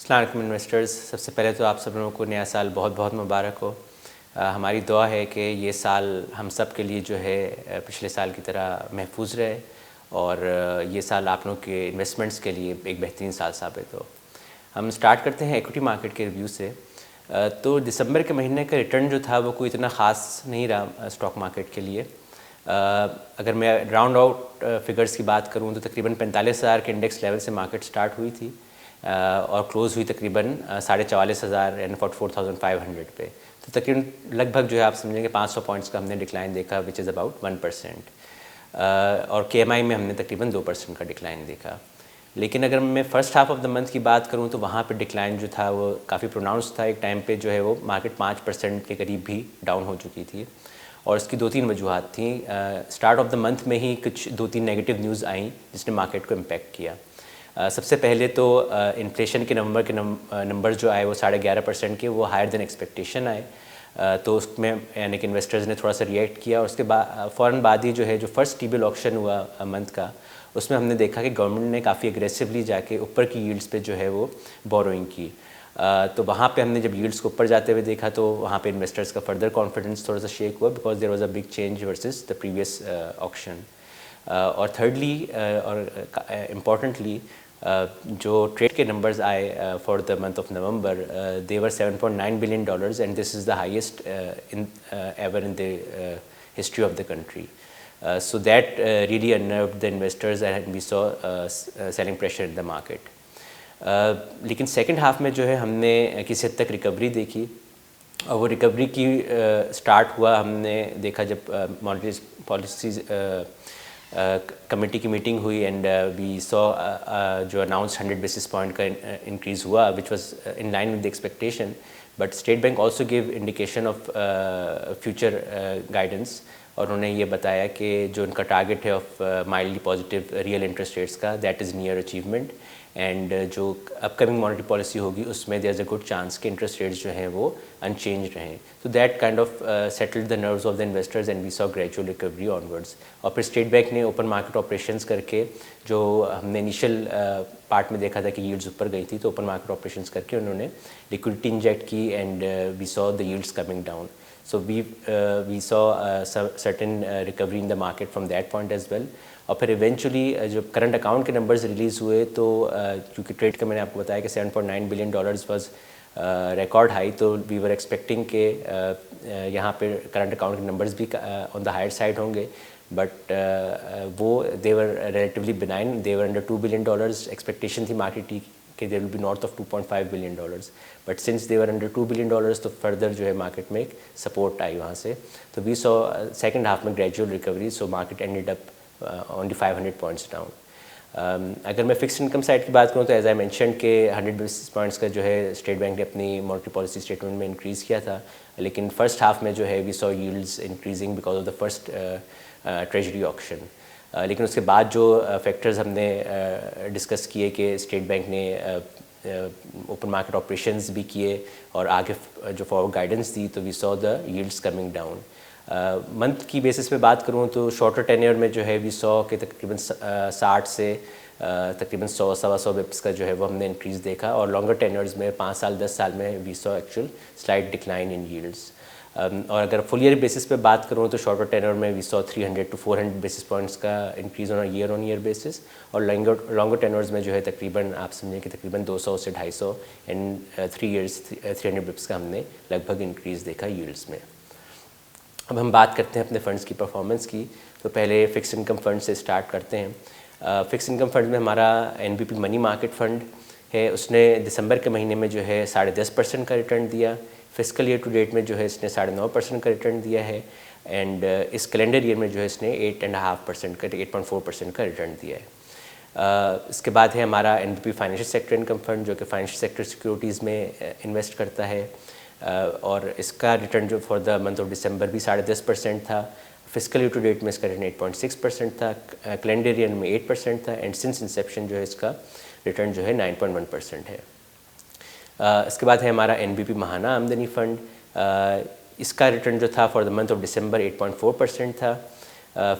अस्सलाम वालेकुम इन्वेस्टर्स। सबसे पहले तो आप सब लोगों को नया साल बहुत बहुत मुबारक हो। हमारी दुआ है कि ये साल हम सब के लिए जो है पिछले साल की तरह महफूज रहे और ये साल आप लोगों के इन्वेस्टमेंट्स के लिए एक बेहतरीन साल साबित हो। हम स्टार्ट करते हैं इक्विटी मार्केट के रिव्यू से। तो दिसंबर के महीने का रिटर्न जो था वो कोई इतना ख़ास नहीं रहा स्टॉक मार्केट के लिए। अगर मैं राउंड आउट फिगर्स की बात करूं तो तकरीबन 45,000 के इंडेक्स लेवल से मार्केट स्टार्ट हुई थी और क्लोज़ हुई तकरीबन 44,500 यानी 44,500 पे। तो तकरीबन लगभग जो है आप समझेंगे 500 पॉइंट्स का हमने डिक्लाइन देखा विच इज़ अबाउट 1%। और KMI में हमने तकरीबन 2% का डिक्लाइन देखा। लेकिन अगर मैं first half of the month की बात करूं तो वहाँ पे डिक्लाइन जो था वो काफ़ी प्रोनाउंस था। एक टाइम पे जो है वो मार्केट 5% के करीब भी डाउन हो चुकी थी और इसकी 2-3 वजूहत थी। स्टार्ट ऑफ द मंथ में ही कुछ 2-3 नेगेटिव न्यूज़ आई जिसने मार्केट को इम्पेक्ट किया। सबसे पहले तो इन्फ्लेशन के नंबर जो आए वो 11.5% के, वो हायर देन एक्सपेक्टेशन आए। तो उसमें यानी कि इन्वेस्टर्स ने थोड़ा सा रिएक्ट किया और उसके बाद फ़ौरन बाद ही जो है जो फर्स्ट टी-बिल ऑक्शन हुआ मंथ का, उसमें हमने देखा कि गवर्नमेंट ने काफ़ी एग्रेसिवली जाके ऊपर की यील्ड्स पे जो है वो बोरोइंग की। तो वहाँ पे हमने जब यील्ड्स को ऊपर जाते हुए देखा तो वहाँ पे इन्वेस्टर्स का फर्दर कॉन्फिडेंस थोड़ा सा शेक हुआ because there was a big change versus the previous auction. और थर्डली और इम्पॉर्टेंटली जो ट्रेड के नंबर्स आए for the month of November, they were $7.9 billion and this is the highest in ever in the history of the country. So that really unnerved the investors and we saw selling pressure in the market. लेकिन second half में जो है हमने किसी हद तक recovery देखी और वो रिकवरी की स्टार्ट हुआ हमने देखा जब मॉनेटरी पॉलिसीज कमेटी की मीटिंग हुई एंड वी सॉ जो अनाउंस 100 बेसिस पॉइंट का इंक्रीज़ हुआ which was in line with the expectation. But State Bank also give indication of future guidance और उन्होंने ये बताया कि जो उनका टारगेट है of mildly positive real interest rates का that is near achievement and जो अपकमिंग मॉनेटरी पॉलिसी होगी उसमें there is a good chance कि इंटरेस्ट रेट्स जो हैं वो अनचेंज रहें. तो that kind of settled the nerves of the investors and we saw gradual recovery onwards. और फिर स्टेट बैंक ने ओपन मार्केट ऑपरेशंस करके जो हमने इनिशियल पार्ट में देखा था कि यील्ड्स ऊपर गई थी तो ओपन मार्केट ऑपरेशंस करके उन्होंने लिक्विडिटी इंजेक्ट की and we saw the yields coming down. So we saw certain recovery in the market from that point as well. और फिर इवेंचुअली जो करंट अकाउंट के नंबर्स रिलीज़ हुए तो क्योंकि ट्रेड का मैंने आपको बताया कि $7.9 बिलियन वाज रिकॉर्ड हाई, तो वी वर एक्सपेक्टिंग के यहाँ पे करंट अकाउंट के नंबर्स भी ऑन द हायर साइड होंगे. बट वो they were relatively benign, they were under $2 billion. Expectation थी मार्केट की they will be north of $2.5 billion. But since they were under $2 billion तो फर्दर जो है market में एक सपोर्ट आई वहाँ से. तो वी सॉ सेकंड हाफ में gradual recovery. So market ended up only 500 points down. अगर मैं फिक्स्ड इनकम साइड की बात करूँ तो एज आई मेंशन के 100 बेसिस पॉइंट्स का जो है स्टेट बैंक ने अपनी मॉनेटरी पॉलिसी स्टेटमेंट में इंक्रीज़ किया था. लेकिन फर्स्ट हाफ में जो है we saw yields increasing because of the first treasury auction. लेकिन उसके बाद जो फैक्टर्स हमने डिस्कस किए कि स्टेट बैंक ने ओपन मार्केट ऑपरेशंस भी किए और आगे जो फॉरवर्ड गाइडेंस दी तो we saw the yields coming down. Month की बेसिस पे बात करूँ तो शॉर्टर टेन्योर में जो है वी सॉ के तकरीबन 60 से तकरीबन 100-125 बिप्स का जो है वो हमने इंक्रीज़ देखा और लॉन्गर टेन्योर्स में 5 साल 10 साल में we saw actual slide decline in yields. और अगर फुल ईयर बेसिस पे बात करूँ तो शॉर्टर टेनर में we saw 300 to 400 basis points का इंक्रीज़ ऑन ईयर बेसिस और लॉन्गर टेनर्स में जो है तकरीबन आप समझें कि तकरीबन 200 से 250 एंड 3 ईयर्स 300 बिप्स का हमने लगभग इंक्रीज़ देखा यील्ड्स में. अब हम बात करते हैं अपने फंड्स की परफॉर्मेंस की. तो पहले फ़िक्स्ड इनकम फंड से स्टार्ट करते हैं. फ़िक्स्ड इनकम फंड में हमारा NBP मनी मार्केट फ़ंड है. उसने दिसंबर के महीने में जो है 10.5% का रिटर्न दिया. फिस्कल ईयर टू डेट में जो है इसने 9.5% का रिटर्न दिया है एंड इस कैलेंडर ईयर में जो है इसने 8.5% का 8.4% का रिटर्न दिया है. इसके बाद है हमारा NBP financial sector income fund जो कि फाइनेंशियल सेक्टर सिक्योरिटीज़ में इन्वेस्ट करता है और इसका रिटर्न जो फॉर द मंथ ऑफ दिसंबर भी 10.5% था. फिस्कल ईयर टू डेट में इसका रिटर्न 8.6% था, कैलेंडर ईयर में 8% था एंड सिंस इंसेप्शन जो है इसका रिटर्न जो है 9.1% है. इसके बाद है हमारा NBP महाना आमदनी फ़ंड. इसका रिटर्न जो था फॉर द मंथ ऑफ दिसंबर 8.4% था.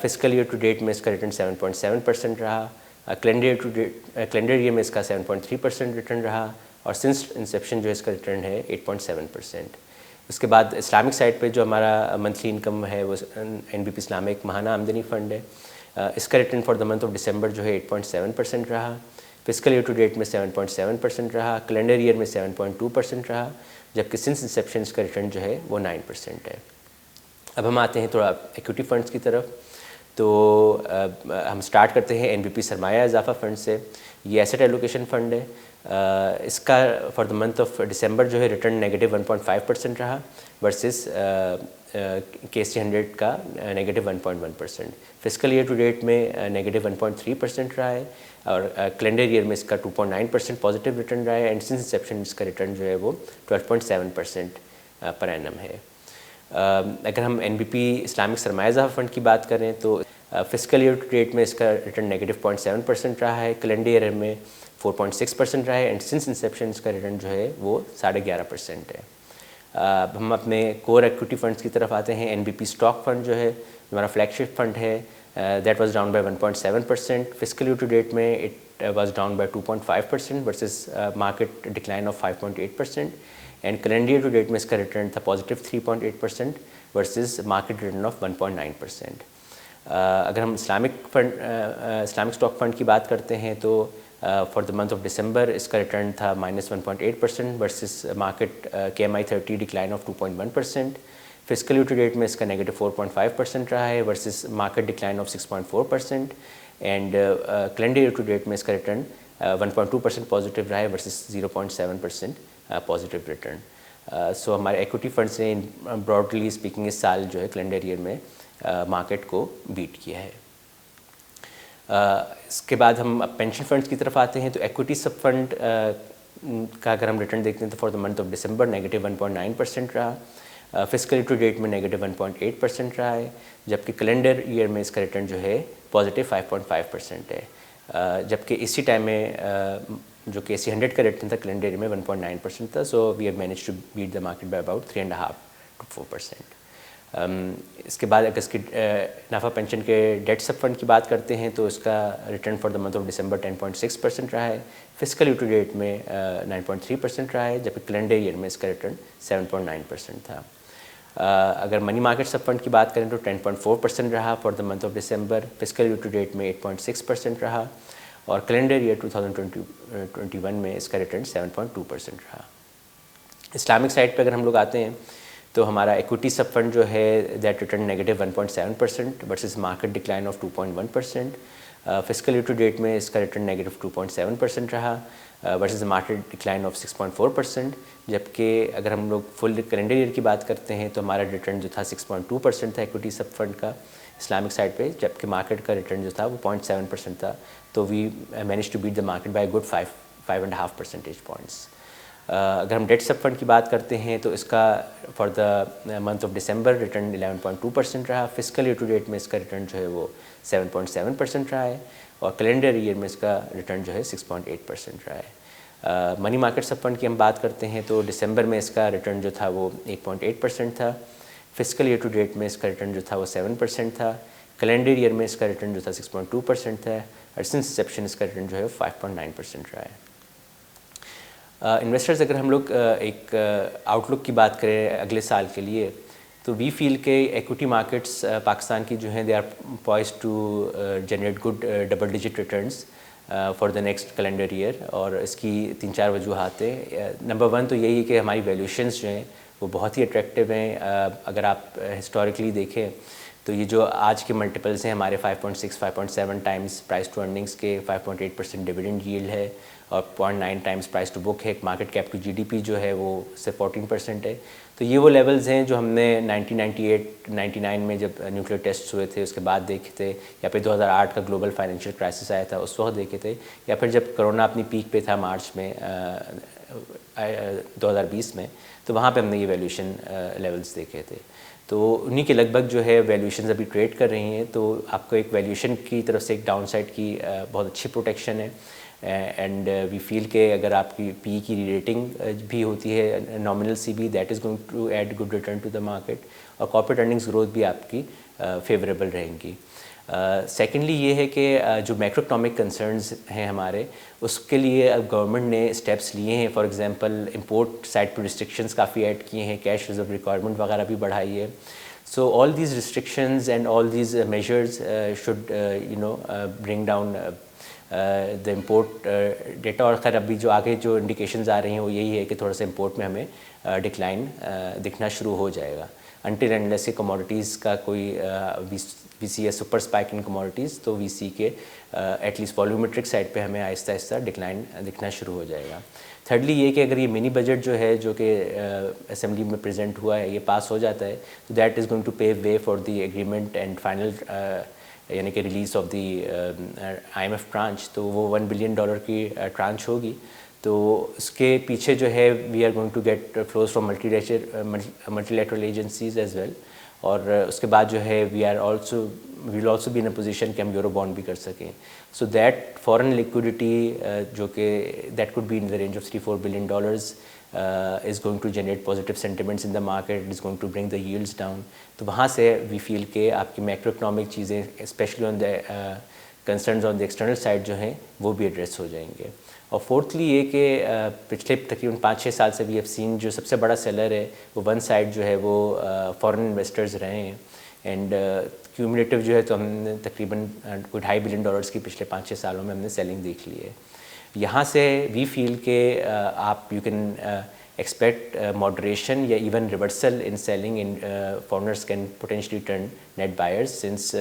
फिस्कल ईयर टू डेट में इसका रिटर्न 7.7% रहा. कैलेंडर ईयर में इसका 7.3% रिटर्न रहा और सिंस इंसेप्शन जो है इसका रिटर्न है 8.7%। उसके बाद इस्लामिक साइड पे जो हमारा मंथली इनकम है वो NBP इस्लामिक महाना आमदनी फ़ंड है। इसका return for the month of दिसंबर जो है 8.7% रहा। फिस्कल ईयर टू डेट में 7.7% रहा। कैलेंडर ईयर में 7.2% रहा, जबकि सिंस इंसेप्शन इसका रिटर्न जो है वो 9% है। अब हम आते हैं थोड़ा इक्विटी फंड्स की तरफ। तो हम स्टार्ट करते हैं NBP सरमाया इजाफा फ़ंड से। ये एसेट एलोकेशन फ़ंड है। इसका फॉर द मंथ ऑफ दिसंबर जो है रिटर्न नेगेटिव 1.5% रहा वर्सेस KSE 100 का negative 1.1%। Fiscal year to date में नेगेटिव 1.3% रहा है और कैलेंडर ईयर में इसका 2.9% पॉजिटिव रिटर्न रहा है एंड सिंस इंसेप्शन इसका रिटर्न जो है वो 12.7% पर एनम है। अगर हम NBP इस्लामिक सरमाया फ़ंड की बात करें तो फिस्कल ईयर टू डेट में इसका रिटर्न नेगेटिव 0.7% रहा है, कैलेंडर ईयर में 4.6% रहा है एंड सिंस इंसेप्शन इसका रिटर्न जो है वो 11.5% है। हम अपने कोर इक्विटी फंड्स की तरफ आते हैं। NBP स्टॉक फंड जो है हमारा फ्लैगशिप फंड है, that was down by 1.7%। Fiscal year to date में it was down by 2.5% versus market decline of 5.8% and calendar year to date में इसका रिटर्न था positive 3.8% versus market return of 1.9%। अगर हम इस्लामिक स्टॉक फंड की बात करते हैं तो for the month of December इसका रिटर्न था -1.8% versus market KMI 30 decline of 2.1%। Fiscal year to date में इसका नेगेटिव 4.5% रहा है versus market decline of 6.4% and calendar year to date में इसका रिटर्न 1.2% पॉजिटिव रहा है वर्सेस 0.7% पॉजिटिव रिटर्न। सो हमारे इक्विटी फंड्स ने ब्रॉडली स्पीकिंग इस साल जो है कैलेंडर ईयर में मार्केट को बीट किया है। इसके बाद हम पेंशन फंड्स की तरफ आते हैं। तो इक्विटी सब फंड का अगर हम रिटर्न देखते हैं तो for the month of December negative 1.9% रहा। फिस्कल ईयर टू डेट में नेगेटिव 1.8% रहा है, जबकि कैलेंडर ईयर में इसका रिटर्न जो है पॉजिटिव 5.5% है। जबकि इसी टाइम में जो KSE 100 का रिटर्न था कैलेंडर ईयर में 1.9% था। So we have manage to beat the market by about 3.5 to 4%। इसके बाद अगर इसकी नाफा पेंशन के डेट सब फंड की बात करते हैं तो इसका return for the month of दिसंबर 10.6% रहा है। फिस्कल ईयर टू डेट में 9.3% रहा है, जबकि कैलेंडर ईयर में इसका रिटर्न 7.9% था। अगर मनी मार्केट सब फंड की बात करें तो 10.4% रहा for the month of December. Fiscal year to date में 8.6% रहा और कैलेंडर ईयर 2021 में इसका रिटर्न 7.2% रहा। इस्लामिक साइड पे अगर हम लोग आते हैं तो हमारा इक्विटी सब फंड जो है that return negative 1.7% versus market decline of 2.1%। Fiscal year to date में इसका रिटर्न नेगेटिव 2.7% रहा वर्सेस मार्केट डिक्लाइन ऑफ 6.4%। जबकि अगर हम लोग फुल कैलेंडर ईयर की बात करते हैं तो हमारा रिटर्न जो था 6.2% था इक्विटी सब फंड का इस्लामिक साइड पे, जबकि मार्केट का रिटर्न जो था वो 0.7% था। तो we manage to beat the market by good 5.5 percentage points. अगर हम डेट सब फंड की बात करते हैं तो इसका for the month of December return 11.2% रहा। फिस्कल ईयर टू डेट में इसका रिटर्न जो है वो 7.7% रहा है और कैलेंडर ईयर में इसका रिटर्न जो है 6.8% रहा है। मनी मार्केट सब फंड की हम बात करते हैं तो दिसंबर में इसका रिटर्न जो था वो 8.8% था। फिस्कल ईयर टू डेट में इसका रिटर्न जो था वो 7% था। कैलेंडर ईयर में इसका रिटर्न जो था 6.2% था और सिंस इंसेप्शन इसका रिटर्न जो है 5.9% रहा है। इन्वेस्टर्स अगर हम लोग एक आउटलुक की बात करें अगले साल के लिए तो वी फील के एक्विटी मार्केट्स पाकिस्तान की जो हैं they are poised to generate good double digit returns for the next calendar year. और इसकी 3-4 वजूहात है। नंबर 1 तो यही है कि हमारी वैल्यूशंस जो हैं वो बहुत ही अट्रैक्टिव हैं। अगर आप हिस्टोरिकली देखें तो ये जो आज के मल्टीपल्स हैं हमारे 5.6 5.7 टाइम्स प्राइस टू अर्निंग्स के, 5.8% डिविडेंड यील्ड है और 0.9 टाइम्स प्राइस टू बुक है। मार्केट कैप टू GDP जो है वो से 14% है। तो ये वो लेवल्स हैं जो हमने 1998-99 में जब न्यूक्लियर टेस्ट हुए थे उसके बाद देखे थे, या फिर 2008 का ग्लोबल फाइनेंशियल क्राइसिस आया था उस वक्त देखे थे, या फिर जब कोरोना अपनी पीक पे था मार्च में 2020 में, तो वहाँ पे हमने ये वैल्यूएशन लेवल्स देखे थे। तो उन्हीं के लगभग जो है वैल्यूएशंस अभी ट्रेड कर रही हैं। तो आपको एक वैल्यूएशन की तरफ से एक डाउन साइड की बहुत अच्छी प्रोटेक्शन है एंड वी फील के अगर आपकी पी की रेटिंग भी होती है नॉमिनल सी भी, that is going to add good return to the market और कॉर्पोरेट अर्निंग्स ग्रोथ भी आपकी फेवरेबल रहेंगी। सेकेंडली ये है कि जो मैक्रो इकनॉमिक कंसर्न्स हैं हमारे, उसके लिए अब गवर्नमेंट ने स्टेप्स लिए हैं। फॉर एग्जांपल इंपोर्ट साइड पर रिस्ट्रिक्शंस काफ़ी ऐड किए हैं, कैश रिजर्व रिक्वायरमेंट वगैरह भी बढ़ाई है। So all these restrictions and all these measures should bring down the import data। और खैर अभी जो आगे जो इंडिकेशंस आ रही हैं वो यही है कि थोड़ा सा इंपोर्ट में हमें डिक्लाइन दिखना शुरू हो जाएगा। अनटिल एंड अनलेस के कमोडिटीज़ का कोई we see a super spike in commodities, तो वी सी के एटलीस्ट वॉल्यूमेट्रिक साइड पे हमें आहिस्ता आहिस्ता डिक्लाइन दिखना शुरू हो जाएगा। थर्डली ये कि अगर ये मिनी बजट जो है जो कि असेंबली में प्रेजेंट हुआ है ये पास हो जाता है, तो that is going to pave way for the agreement and final यानी कि release of the IMF tranche. तो वो $1 बिलियन की ट्रांच होगी। तो उसके पीछे जो है we are going to get flows from multilateral agencies as well. और उसके बाद जो है we will also be in a position कि हम यूरो बॉन्ड भी कर सकें। सो दैट फॉरेन लिक्विडिटी जो कि that could be in the range of $3-4 billion is going to generate positive sentiments in the market, it is going to bring the yields down। तो वहाँ से we feel कि आपकी macro economic चीज़ें especially on the concerns on the external side जो हैं वो भी एड्रेस हो जाएंगे। और फोर्थली ये कि पिछले तकरीबन 5-6 साल से वी हैव सीन जो सबसे बड़ा सेलर है वो वन साइड जो है वो फॉरेन इन्वेस्टर्स रहे हैं। एंड क्यूमुलेटिव जो है तो हमने तकरीबन कोई $2.5 बिलियन की पिछले 5-6 सालों में हमने सेलिंग देख ली है। यहाँ से वी फील के आप यू कैन एक्सपेक्ट मॉडरेशन या even reversal in selling in foreigners can potentially turn net buyers since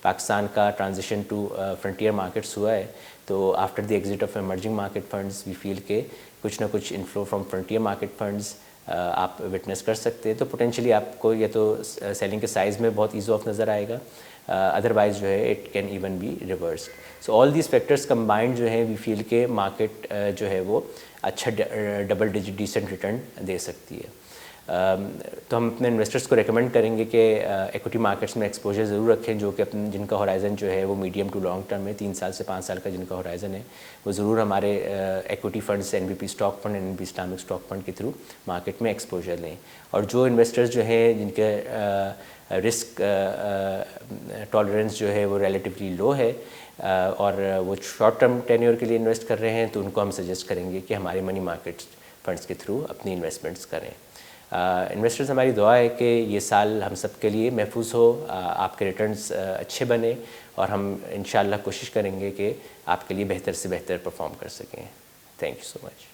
Pakistan का ट्रांजिशन टू फ्रंटियर मार्केट्स हुआ है। तो after the exit of emerging market funds we feel के कुछ ना कुछ inflow from frontier market funds आप विटनेस कर सकते हैं। तो पोटेंशियली आपको या तो सेलिंग के साइज़ में बहुत ईज़ ऑफ नज़र आएगा, अदरवाइज जो है it can even be reverse. So all these factors combined जो है वी फील के मार्केट जो है वो अच्छा डबल डिजिट डिसेंट रिटर्न दे सकती है। तो हम अपने इन्वेस्टर्स को रेकमेंड करेंगे कि इक्विटी मार्केट्स में एक्सपोजर ज़रूर रखें जो कि अपने जिनका होराइज़न जो है वो मीडियम टू लॉन्ग टर्म है, 3 साल से 5 साल का जिनका होराइज़न है वो ज़रूर हमारे equity funds NBP stock fund NBP Islamic stock fund के थ्रू मार्केट में एक्सपोजर लें। और जो इन्वेस्टर्स जो हैं जिनके रिस्क टॉलरेंस जो है वो रिलेटिवली लो है और वो शॉर्ट टर्म टेन्योर के लिए इन्वेस्ट कर रहे हैं, तो उनको हम सजेस्ट करेंगे कि हमारे मनी मार्केट फंड्स के थ्रू अपनी इन्वेस्टमेंट्स करें। इन्वेस्टर्स हमारी दुआ है कि ये साल हम सब के लिए महफूज हो, आपके रिटर्न्स अच्छे बने और हम इंशाल्लाह कोशिश करेंगे कि आपके लिए बेहतर से बेहतर परफॉर्म कर सकें। Thank you so much.